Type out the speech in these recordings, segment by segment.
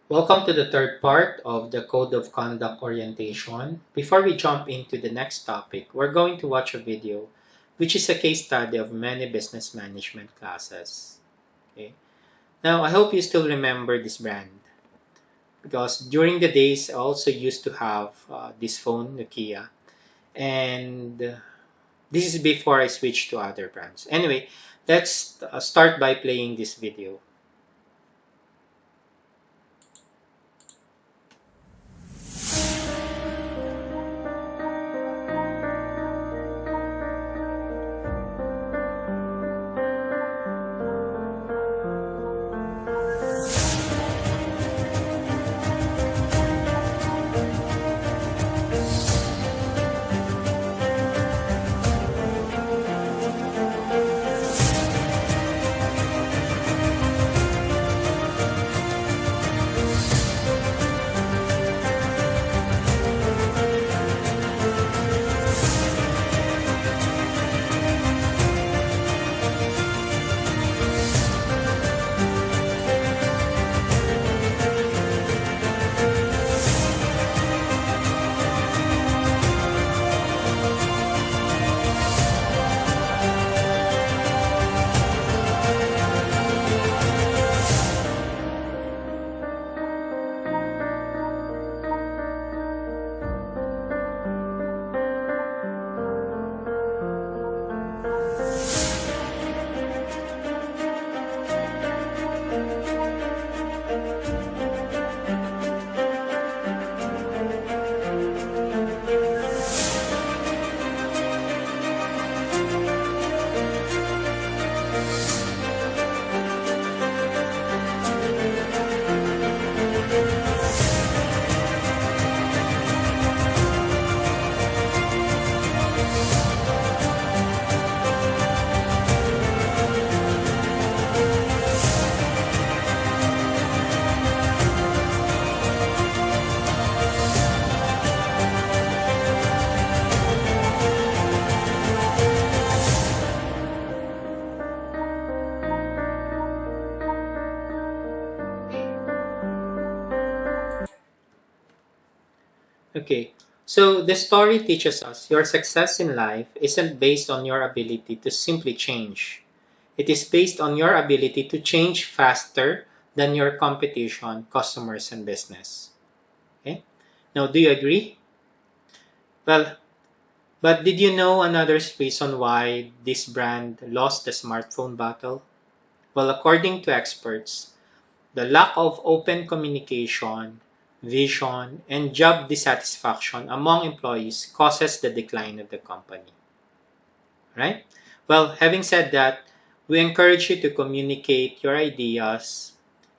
Welcome to the third part of the Code of Conduct orientation. Before we jump into the next topic, we're going to watch a video which is a case study of many business management classes. Okay. Now, I hope you still remember this brand because during the days I also used to have this phone, Nokia, and this is before I switched to other brands. Anyway, let's start by playing this video. Okay, so the story teaches us your success in life isn't based on your ability to simply change. It is based on your ability to change faster than your competition, customers, and business. Okay? Now, do you agree? Well, but did you know another reason why this brand lost the smartphone battle? Well, according to experts, the lack of open communication, vision, and job dissatisfaction among employees causes the decline of the company. Right? Well, having said that, we encourage you to communicate your ideas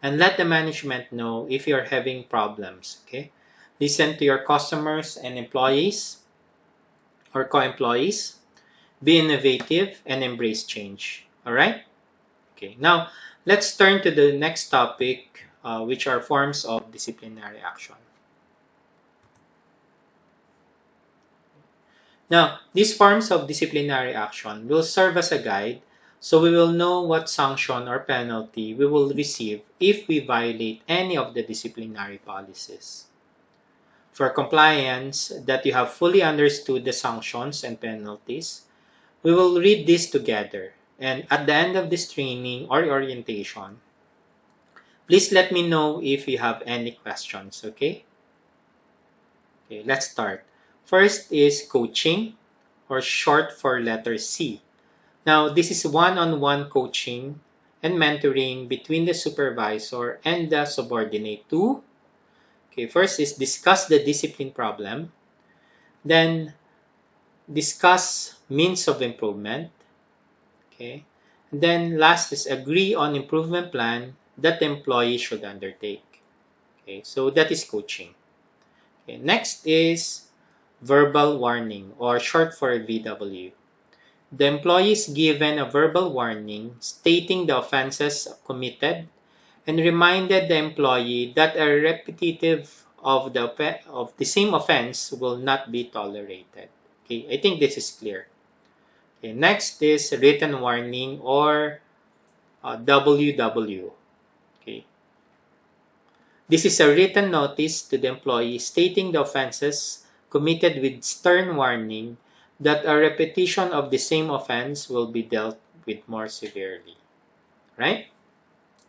and let the management know if you're having problems. Okay? Listen to your customers and employees or co-employees. Be innovative and embrace change. All right? Okay. Now, let's turn to the next topic, which are forms of disciplinary action. Now, these forms of disciplinary action will serve as a guide so we will know what sanction or penalty we will receive if we violate any of the disciplinary policies. For compliance, that you have fully understood the sanctions and penalties, we will read this together. And at the end of this training or orientation, please let me know if you have any questions, okay? Okay, let's start. First is coaching, or short for letter C. Now, this is one-on-one coaching and mentoring between the supervisor and the subordinate to, okay, first is discuss the discipline problem, then discuss means of improvement, okay, and then last is agree on improvement plan that the employee should undertake. Okay, so that is coaching. Okay, next is verbal warning, or short for VW. The employee is given a verbal warning stating the offenses committed and reminded the employee that a repetitive of the same offense will not be tolerated. Okay, I think this is clear. Okay, next is written warning, or WW. Okay, This is a written notice to the employee stating the offenses committed with stern warning that a repetition of the same offense will be dealt with more severely. Right?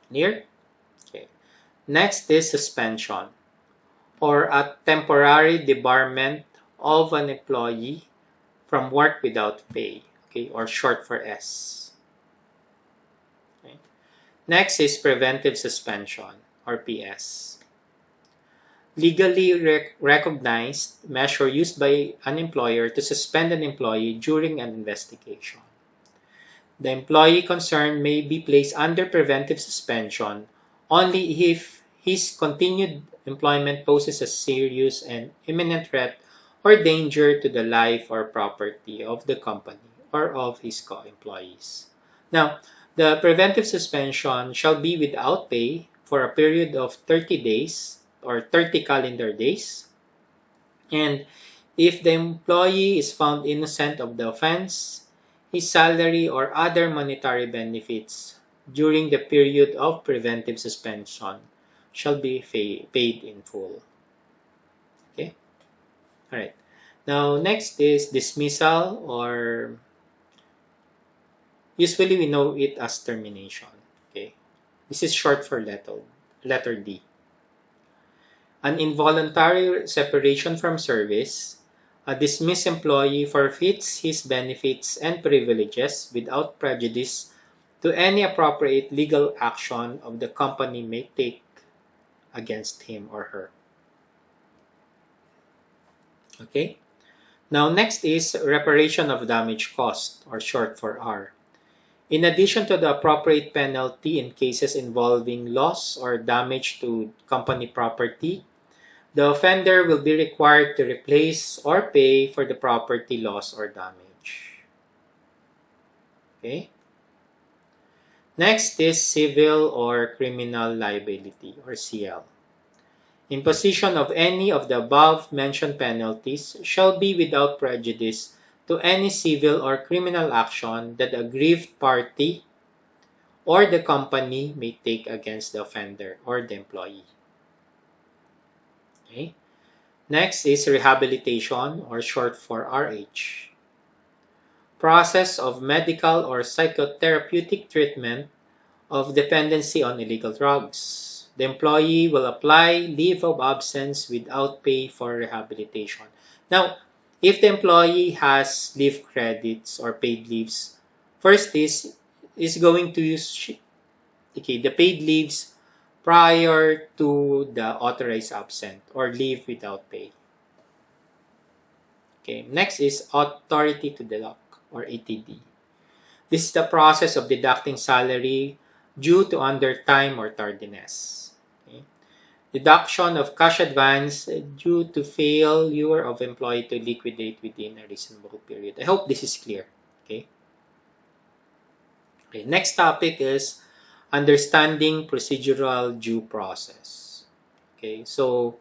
Clear? Okay. Next is suspension or a temporary debarment of an employee from work without pay, okay, or short for S. Okay. Next is preventive suspension or PS. Legally recognized measure used by an employer to suspend an employee during an investigation. The employee concerned may be placed under preventive suspension only if his continued employment poses a serious and imminent threat or danger to the life or property of the company or of his co-employees. Now, the preventive suspension shall be without pay for a period of 30 days or 30 calendar days. And if the employee is found innocent of the offense, his salary or other monetary benefits during the period of preventive suspension shall be paid in full. Okay? All right. Now, next is dismissal, or usually we know it as termination. Okay? This is short for letter D. An involuntary separation from service. A dismissed employee forfeits his benefits and privileges without prejudice to any appropriate legal action of the company may take against him or her. Okay? Now, next is reparation of damage caused, or short for R. In addition to the appropriate penalty in cases involving loss or damage to company property, the offender will be required to replace or pay for the property loss or damage. Okay? Next is civil or criminal liability, or CL. Imposition of any of the above mentioned penalties shall be without prejudice to any civil or criminal action that the aggrieved party or the company may take against the offender or the employee. Okay? Next is rehabilitation, or short for RH. Process of medical or psychotherapeutic treatment of dependency on illegal drugs. The employee will apply leave of absence without pay for rehabilitation. Now, if the employee has leave credits or paid leaves, first is going to use the paid leaves prior to the authorized absent or leave without pay. Okay, next is authority to deduct, or ATD. This is the process of deducting salary due to undertime or tardiness. Okay. Deduction of cash advance due to failure of employee to liquidate within a reasonable period. I hope this is clear. Okay. Okay. Next topic is understanding procedural due process. Okay. So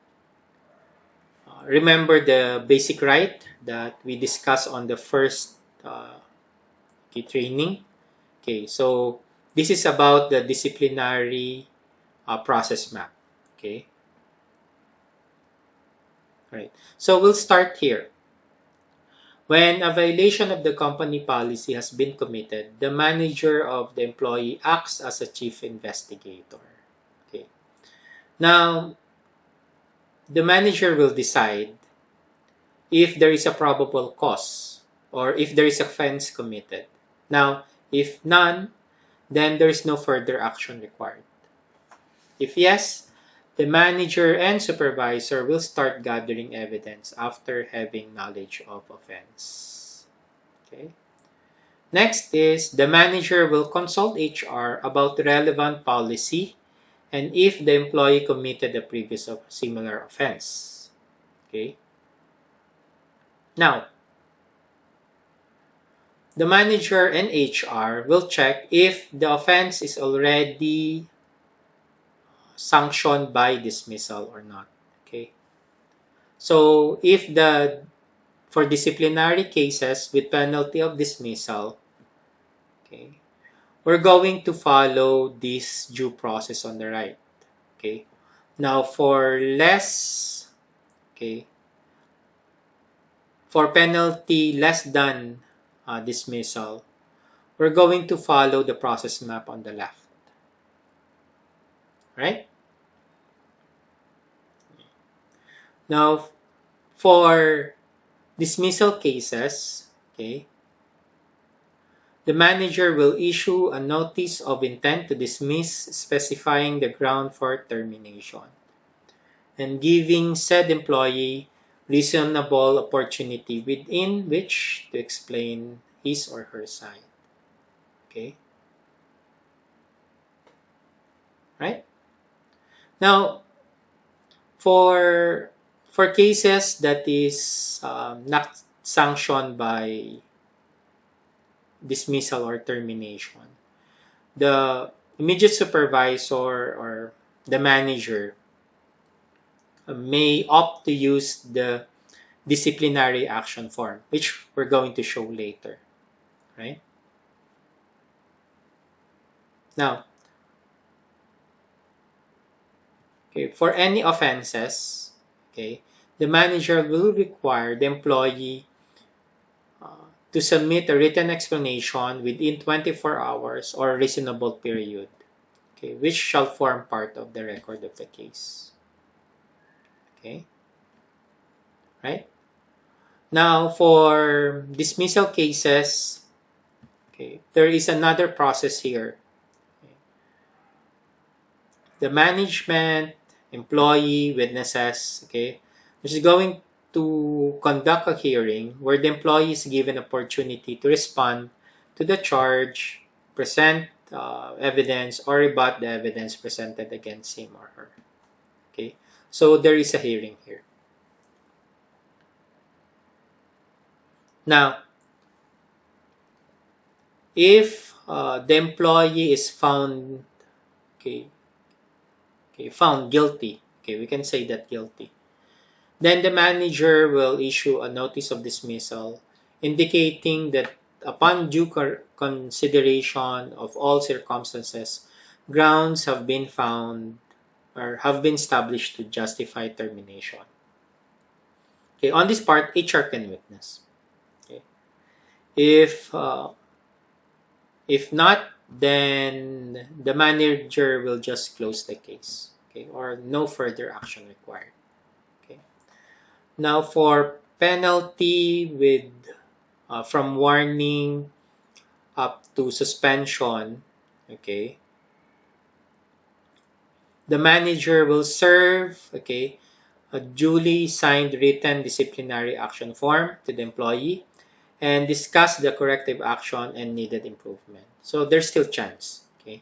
remember the basic right that we discussed on the first training. Okay, so this is about the disciplinary process map. Okay, all right. So we'll start here. When a violation of the company policy has been committed, the manager of the employee acts as a chief investigator. Okay. Now, the manager will decide if there is a probable cause or if there is offense committed. Now, if none, then there is no further action required. If yes, the manager and supervisor will start gathering evidence after having knowledge of offense. Okay. Next is the manager will consult HR about relevant policy and if the employee committed a previous similar offense. Okay. Now, the manager and HR will check if the offense is already sanctioned by dismissal or not. Okay. So if for disciplinary cases with penalty of dismissal, okay, we're going to follow this due process on the right. Okay. Now for less, okay, for penalty less than dismissal, we're going to follow the process map on the left, right? Now for dismissal cases, okay, the manager will issue a notice of intent to dismiss specifying the ground for termination and giving said employee reasonable opportunity within which to explain his or her side. Okay, right? Now, for for cases that is not sanctioned by dismissal or termination, the immediate supervisor or the manager may opt to use the disciplinary action form, which we're going to show later, right? Now, okay, for any offenses, okay, the manager will require the employee to submit a written explanation within 24 hours or a reasonable period, okay, which shall form part of the record of the case. Okay, right? Now, for dismissal cases, okay, there is another process here. Okay. The management, employee, witnesses, okay, which is going to conduct a hearing where the employee is given opportunity to respond to the charge, present evidence, or rebut the evidence presented against him or her. Okay, so there is a hearing here. Now, if the employee is found, okay, found guilty, okay, we can say that guilty. Then the manager will issue a notice of dismissal indicating that upon due consideration of all circumstances, grounds have been found or have been established to justify termination. Okay, on this part, HR can witness. Okay. If not, then the manager will just close the case. Okay, or no further action required. Okay. Now for penalty with from warning up to suspension, okay, the manager will serve, okay, a duly signed written disciplinary action form to the employee and discuss the corrective action and needed improvement. So there's still chance, okay.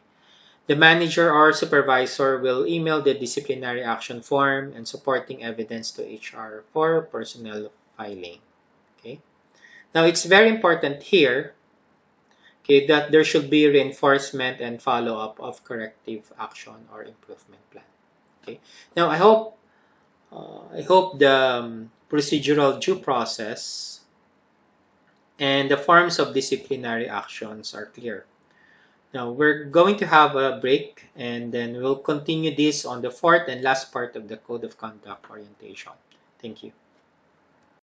The manager or supervisor will email the disciplinary action form and supporting evidence to HR for personnel filing, okay. Now it's very important here, okay, that there should be reinforcement and follow-up of corrective action or improvement plan. Okay. Now I hope the procedural due process and the forms of disciplinary actions are clear. Now we're going to have a break and then we'll continue this on the fourth and last part of the Code of Conduct orientation. Thank you.